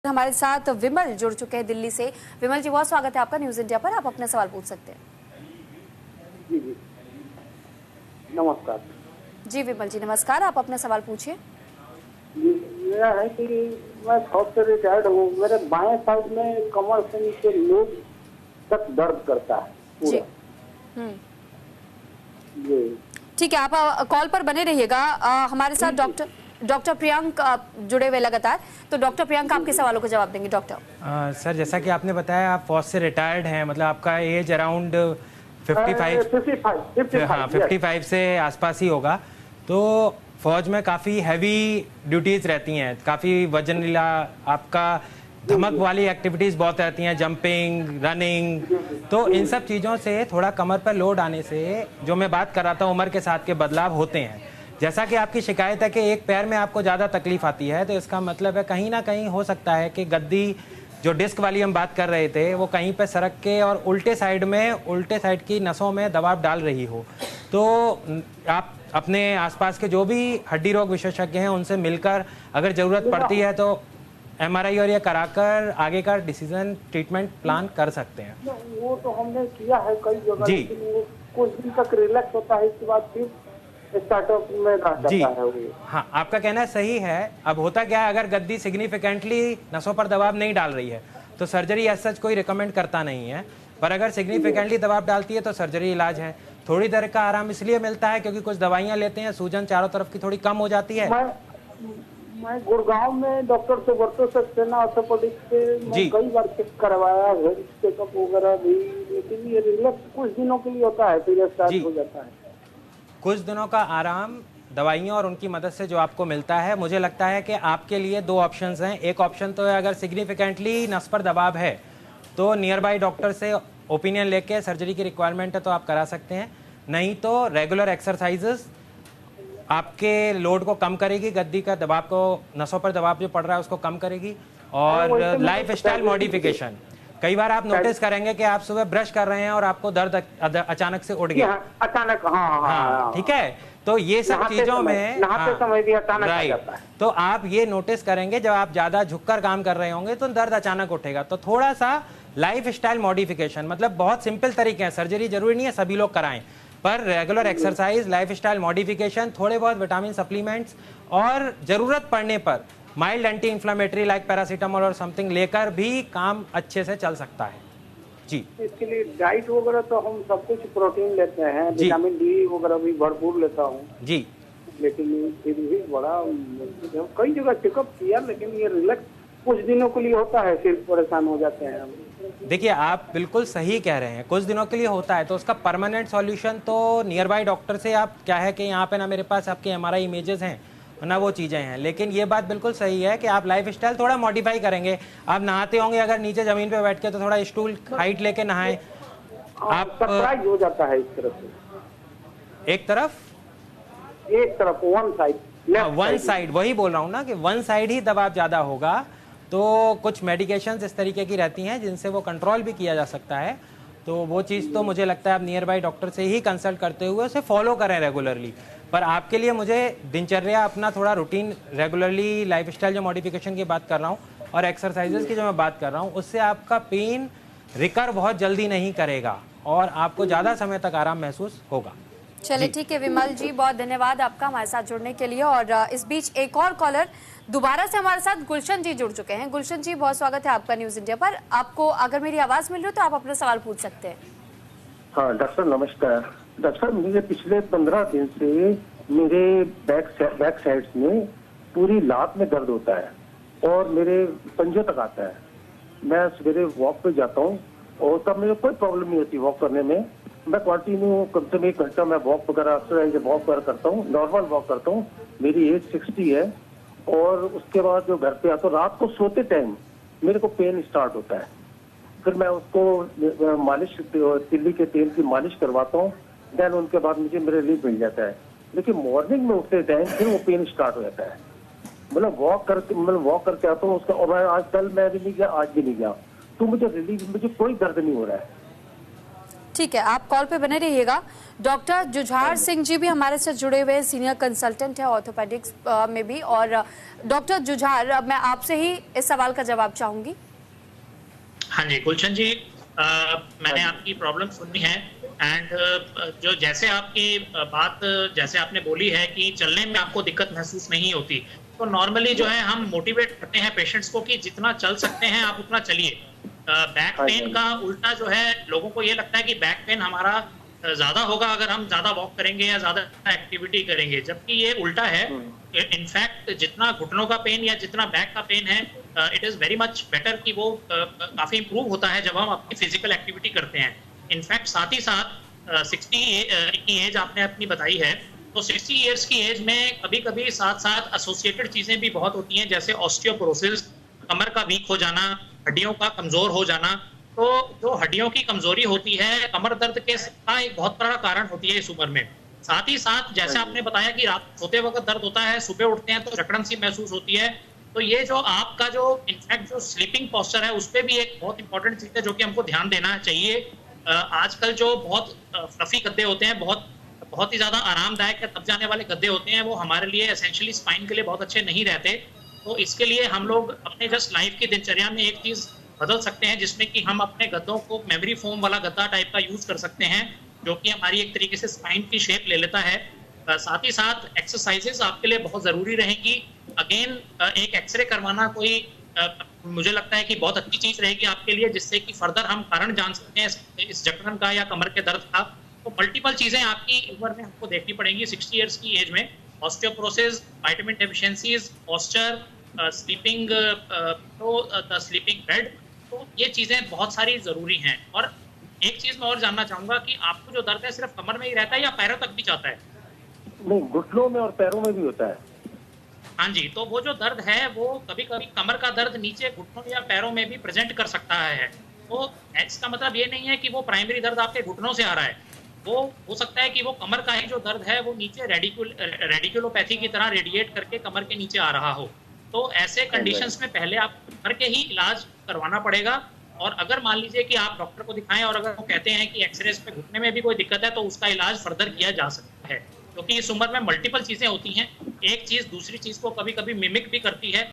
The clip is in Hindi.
हमारे साथ विमल जुड़ चुके हैं दिल्ली से। विमल जी, बहुत स्वागत है आपका न्यूज इंडिया पर। आप अपना सवाल पूछ सकते हैं। जी जी नमस्कार। जी विमल जी नमस्कार, आप अपना सवाल पूछिए। जी मेरा है कि मैं शॉप से रिटायर्ड हूँ। मेरे बाएं साइड में कमर से नीचे लोग तक दर्द करता है जी पूरा। जी ठीक है, आप कॉल पर बने रहिएगा। हमारे साथ डॉक्टर प्रियंक जुड़े हुए लगातार, तो डॉक्टर प्रियंक आपके सवालों को जवाब देंगे। डॉक्टर सर, जैसा कि आपने बताया आप फौज से रिटायर्ड हैं, मतलब आपका एज अराउंड 55 से आसपास ही होगा। तो फौज में काफ़ी हैवी ड्यूटीज़ रहती हैं, काफ़ी वजनीला, आपका धमक वाली एक्टिविटीज़ बहुत रहती हैं, जंपिंग, रनिंग। तो इन सब चीज़ों से थोड़ा कमर पर लोड आने से, जो मैं बात कर रहा था, उम्र के साथ के बदलाव होते हैं। जैसा कि आपकी शिकायत है कि एक पैर में आपको ज़्यादा तकलीफ आती है, तो इसका मतलब है कहीं ना कहीं हो सकता है कि गद्दी जो डिस्क वाली हम बात कर रहे थे वो कहीं पे सरक के और उल्टे साइड की नसों में दबाव डाल रही हो। तो आप अपने आसपास के जो भी हड्डी रोग विशेषज्ञ हैं उनसे मिलकर अगर ज़रूरत पड़ती है तो MRI और ये कराकर आगे का डिसीजन ट्रीटमेंट प्लान कर सकते हैं। वो तो हमने किया है कई जगह जी। कुछ दिन तक रिलैक्स होता है, इसके बाद फिर स्टार्टअप में रह जाता जी है वो। हाँ, आपका कहना सही है। अब होता क्या है, अगर गद्दी सिग्निफिकेंटली नसों पर दबाव नहीं डाल रही है तो सर्जरी एज सच कोई रिकमेंड करता नहीं है, पर अगर सिग्निफिकेंटली दबाव डालती है तो सर्जरी इलाज है। थोड़ी देर का आराम इसलिए मिलता है क्योंकि कुछ दवाइयाँ लेते हैं, सूजन चारों तरफ की थोड़ी कम हो जाती है। मैं गुड़गांव में डॉक्टर से वर्षों सक्सेना ऑर्थोपेडिक्स से मैं कई बार चेक करवाया है, चेकअप वगैरह भी, लेकिन ये रिलैक्स कुछ दिनों के लिए होता है, फिर स्टार्ट हो जाता है। कुछ दिनों का आराम दवाइयों और उनकी मदद से जो आपको मिलता है, मुझे लगता है कि आपके लिए दो ऑप्शंस हैं। एक ऑप्शन तो है, अगर सिग्निफिकेंटली नस पर दबाव है तो नियर बाई डॉक्टर से ओपिनियन लेके सर्जरी की रिक्वायरमेंट है तो आप करा सकते हैं, नहीं तो रेगुलर एक्सरसाइजेस आपके लोड को कम करेगी, गद्दी का दबाव को, नसों पर दबाव जो पड़ रहा है उसको कम करेगी। और लाइफ स्टाइल मॉडिफिकेशन, कई बार आप नोटिस करेंगे कि आप सुबह ब्रश कर रहे हैं और आपको दर्द अचानक से उठ गया, अचानक। हाँ ठीक है, तो ये सब चीजों में नहाते समय भी अचानक आ जाता है। तो आप ये नोटिस करेंगे जब आप ज्यादा झुककर काम कर रहे होंगे तो दर्द अचानक उठेगा। तो थोड़ा सा लाइफ स्टाइल मॉडिफिकेशन, मतलब बहुत सिंपल तरीके हैं, सर्जरी जरूरी नहीं है सभी लोग कराएं, पर regular exercise, life style modification, थोड़े बहुत विटामिन सप्लीमेंट्स और जरूरत पड़ने पर mild anti inflammatory like paracetamol और समथिंग लेकर भी काम अच्छे से चल सकता है। जी, इसके लिए डाइट वगैरह तो हम सब कुछ प्रोटीन लेते हैं, विटामिन डी वगैरह भी भरपूर लेता हूँ जी, लेकिन फिर भी बड़ा कई जगह चेकअप किया, लेकिन ये रिलैक्स कुछ दिनों के लिए होता है, फिर परेशान हो जाते हैं हम। देखिए आप बिल्कुल सही कह रहे हैं, कुछ दिनों के लिए होता है तो उसका परमानेंट सॉल्यूशन तो नियर बाई डॉक्टर से, आप क्या है कि यहाँ पे ना मेरे पास आपके MRI इमेजेस हैं ना वो चीज़ें हैं, लेकिन ये बात बिल्कुल सही है कि आप लाइफ स्टाइल थोड़ा मॉडिफाई करेंगे। आप नहाते होंगे अगर नीचे ज़मीन पे बैठ के तो थोड़ा स्टूल हाइट लेके नहाएं। आप सरप्राइज हो जाता है इस तरफ से, एक तरफ वन साइड, वही बोल रहा हूँ ना कि वन साइड ही दबाव ज़्यादा होगा। तो कुछ मेडिकेशंस इस तरीके की रहती हैं जिनसे वो कंट्रोल भी किया जा सकता है, तो वो चीज़ तो मुझे लगता है आप नियर बाई डॉक्टर से ही कंसल्ट करते हुए उसे फॉलो करें रेगुलरली। पर आपके लिए मुझे दिनचर्या अपना थोड़ा रूटीन रेगुलरली, लाइफस्टाइल जो मॉडिफिकेशन की बात कर रहा हूँ और एक्सरसाइजेस की जो मैं बात कर रहा हूँ, उससे आपका पेन रिकवर बहुत जल्दी नहीं करेगा और आपको ज़्यादा समय तक आराम महसूस होगा। चलिए ठीक है विमल जी, बहुत धन्यवाद आपका हमारे साथ जुड़ने के लिए। और इस बीच एक और कॉलर दोबारा से हमारे साथ गुलशन जी जुड़ चुके हैं। गुलशन जी, बहुत स्वागत है आपका न्यूज इंडिया पर। आपको अगर मेरी आवाज मिल रही हो तो आप अपना सवाल पूछ सकते हैं। हाँ डॉक्टर नमस्कार। डॉक्टर मुझे पिछले 15 दिन से मेरे बैक साइड्स में पूरी लात में दर्द होता है और मेरे पंजों तक आता है। मैं सवेरे वॉक पे जाता हूँ और तब मुझे कोई प्रॉब्लम नहीं होती वॉक करने में। मैं कंटिन्यू कम से कम 1 घंटा मैं वॉक वगैरह वॉक वगैरह करता हूँ, नॉर्मल वॉक करता हूँ। मेरी एज 60 है और उसके बाद जो घर पे आता हूँ रात को सोते टाइम मेरे को पेन स्टार्ट होता है। फिर मैं उसको मालिश, तिल्ली के तेल की मालिश करवाता हूँ, देन उनके बाद मुझे मेरा रिलीफ मिल जाता है। लेकिन मॉर्निंग में उठते टाइम फिर वो पेन स्टार्ट हो जाता है। मतलब वॉक करके आता हूँ उसका, और मैं आज कल मैं भी नहीं गया, आज भी नहीं गया, तो मुझे रिलीफ, मुझे कोई दर्द नहीं हो रहा है। ठीक है, आप कॉल पे बने रहिएगा। डॉक्टर जुझार सिंह जी भी हमारे साथ जुड़े हुए हैं, सीनियर कंसल्टेंट है ऑर्थोपेडिक्स में भी। और डॉक्टर जुझार, अब मैं आपसे ही इस सवाल का जवाब चाहूंगी। हाँ जी गुलशन जी, मैंने आपकी प्रॉब्लम सुनी है एंड जो जैसे आपकी बात जैसे आपने बोली है कि चलने में आपको दिक्कत महसूस नहीं होती, तो नॉर्मली जो है हम मोटिवेट करते हैं पेशेंट्स को कि जितना चल सकते हैं आप उतना चलिए। बैक पेन का उल्टा जो है, लोगों को ये लगता है कि बैक पेन हमारा ज्यादा होगा अगर हम ज्यादा वॉक करेंगे या ज्यादा एक्टिविटी करेंगे, जबकि ये उल्टा है। इनफैक्ट जितना घुटनों का पेन या जितना बैक का पेन है, it is very much better कि वो काफी इंप्रूव होता है जब हम अपनी फिजिकल एक्टिविटी करते हैं। इनफैक्ट साथ ही साथ 60 की एज आपने अपनी बताई है, तो 60 ईयर्स की एज में कभी कभी साथ साथ एसोसिएटेड चीजें भी बहुत होती हैं, जैसे ऑस्टियोपोरोसिस, कमर का वीक हो जाना, हड्डियों का कमजोर हो जाना। तो जो हड्डियों की कमजोरी होती है कमर दर्द के का एक बहुत बड़ा कारण होती है इस उम्र में। साथ ही साथ जैसे आपने बताया कि रात सोते वक्त दर्द होता है, सुबह उठते हैं तो जकड़न सी महसूस होती है। तो ये जो आपका जो इनफैक्ट जो स्लीपिंग पोस्चर है उस पर भी एक बहुत इंपॉर्टेंट चीज है जो कि हमको ध्यान देना चाहिए। आजकल जो बहुत फ्लफी गद्दे होते हैं, बहुत ही ज्यादा आरामदायक या दब जाने वाले गद्दे होते हैं, वो हमारे लिए एसेंशियली स्पाइन के लिए बहुत अच्छे नहीं रहते। तो इसके लिए हम लोग अपने जस्ट लाइफ की दिनचर्या में एक चीज बदल सकते हैं, जिसमें कि हम अपने गद्दों को मेमोरी फोम वाला गद्दा टाइप का यूज कर सकते हैं, जो कि हमारी एक तरीके से स्पाइन की शेप ले लेता है। साथ ही साथ एक्सरसाइजेस आपके लिए बहुत जरूरी रहेंगी। अगेन एक एक्सरे करवाना कोई मुझे लगता है कि बहुत अच्छी चीज रहेगी आपके लिए, जिससे कि फर्दर हम कारण जान सकते हैं इस जकड़न का या कमर के दर्द का। तो मल्टीपल चीजें आपकी उम्र में हमको देखनी पड़ेंगी 60 ईयर्स की एज में। Osteoporosis, vitamin deficiencies, posture, sleeping, तो द स्लीपिंग बेड, तो ये चीजें बहुत सारी जरूरी हैं। और एक चीज मैं और जानना चाहूंगा कि आपको जो दर्द है सिर्फ कमर में ही रहता है या पैरों तक भी जाता है? नहीं, घुटनों में और पैरों में भी होता है। हाँ जी, तो वो जो दर्द है वो कभी कभी कमर का दर्द नीचे घुटनों या पैरों में भी प्रेजेंट कर सकता है। तो इसका मतलब ये नहीं है कि वो प्राइमरी दर्द आपके घुटनों से आ रहा है, वो हो सकता है कि वो कमर का ही जो दर्द है वो नीचे रेडिकुलोपैथी की तरह रेडिएट करके कमर के नीचे आ रहा हो। तो ऐसे कंडीशंस में पहले आप कमर के ही इलाज करवाना पड़ेगा। और अगर मान लीजिए कि आप डॉक्टर को दिखाएं और अगर वो कहते हैं कि एक्सरेज पे घुटने में भी कोई दिक्कत है, तो उसका इलाज फर्दर किया जा सकता है, क्योंकि इस उम्र में मल्टीपल चीजें होती हैं, एक चीज दूसरी चीज को कभी कभी मिमिक भी करती है।